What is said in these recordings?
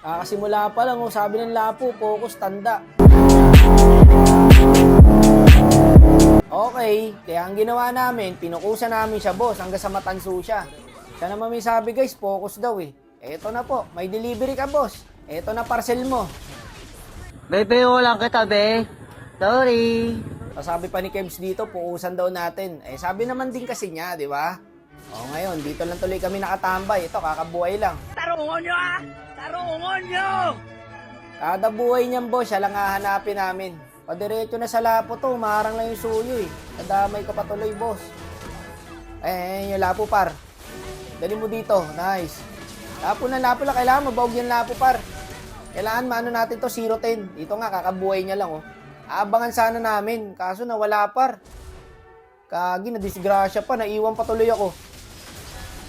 Kakasimula pa lang, oh, sabi ng lapo, focus, tanda. Okay, kaya ang ginawa namin, pinukusan namin siya, boss, hanggang sa matanso siya. Siya naman may sabi, guys, focus daw eh. Eto na po, may delivery ka, boss. Eto na parcel mo. Bebe, lang kita, be. Sorry. Sabi pa ni Kebs dito, pukusan daw natin. Eh, sabi naman din kasi niya, di ba? O ngayon, dito lang tuloy kami nakatambay. Ito, kakabuhay lang. Tarungon nyo, ah! Tarungon nyo! Kada buhay niyan, boss, siya lang hahanapin namin. Padiretso na sa lapo to, maharang lang yung suyo eh. Nadamay ka patuloy, boss. Yung lapo, par. Dali mo dito, nice. Lapo lang, kailangan mabawag yung lapo, par. Kailangan maano natin to, 0-10. Dito nga, kakabuhay niya lang, oh. Aabangan sana namin, kaso nawala, par. Kagi, na-disgrasya pa, naiwan patuloy ako.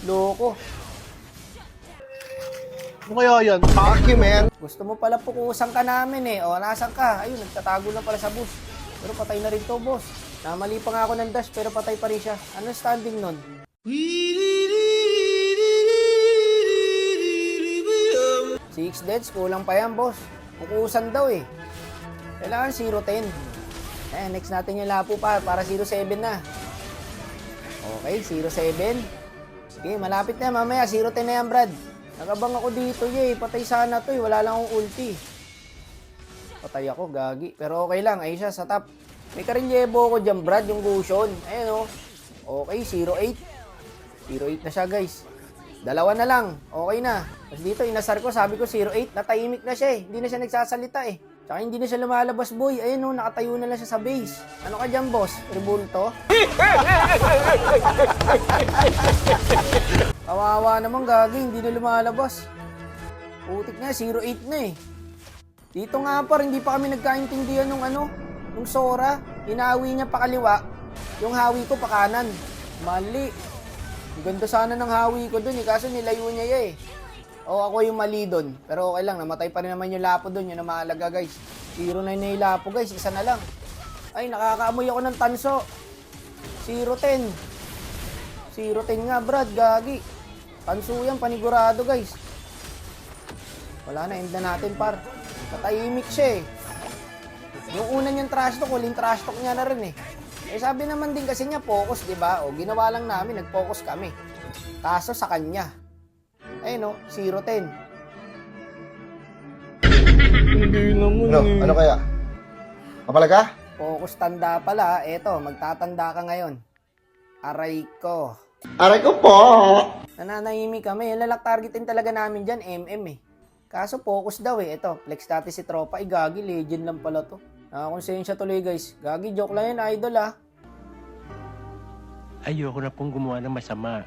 Loko. Ano kaya yan? Paki, man. Gusto mo pala pukusan ka namin eh. O, nasan ka? Ayun, nagtatago lang pala sa bus. Pero patay na rin to, boss. Namali pa nga ako ng dash, pero patay pa rin siya. Ano standing nun? 6 deaths, kulang pa yan, boss. Pukusan daw eh. Kailangan 0-10. Next natin yung lapo para 0-7 na. Okay, 0-7. Sige, malapit na. Mamaya, 0-10 na yan, Brad. Nakabang ako dito, patay sana to, wala lang akong ulti. Patay ako, gagi. Pero okay lang, ayun siya sa top. May karinyebo ko dyan, Brad, yung Gusion. Ayun, oh. Okay, 0-8. 0-8 na siya, guys. Dalawa na lang, okay na. Tapos dito, inasar ko, sabi ko 0-8, natahimik na siya eh. Hindi na siya nagsasalita eh. Tsaka hindi na siya lumalabas, boy. Ayun, oh, nakatayo na lang siya sa base. Ano ka dyan, boss? Rebulto? Kawawa naman, gagi, hindi na lumalabas. Putik na, 0-8 na eh. Dito nga par, hindi pa kami nagkaintindihan nung Sora. Hinawi niya pa kaliwa, yung hawi ko pa kanan. Mali. Ang ganda sana ng hawi ko dun eh, kaso nilayo niya eh. O ako yung mali dun. Pero okay lang, namatay pa rin naman yung lapo dun, yun ang mahalaga guys. 0-9 na yung lapo guys, isa na lang. Ay, nakakaamoy ako ng tanso. 0-10. 0-10 nga Brad, gagi. Tanso yan, panigurado guys. Wala na, end na natin par. Patahimik siya eh. Yung una niyang trash talk, huling trash talk niya na rin eh. Sabi naman din kasi niya, focus, di ba? O, ginawa lang namin, nag-focus kami. Kaso sa kanya. Ayun, 0-10. Hindi naman Ano kaya? Mapalaga? Focus tanda pala. Eto, magtatanda ka ngayon. Aray ko. Aray ko po! Nananahimik kami. Yung lalak targetin talaga namin dyan, MM eh. Kaso focus daw eh. Eto, flex natin si Tropa. Ay, gagi, legend lang pala to. Nakakonsensya tuloy guys. Gagi, joke lang yun, idol ah. Ayoko na pong gumawa ng masama.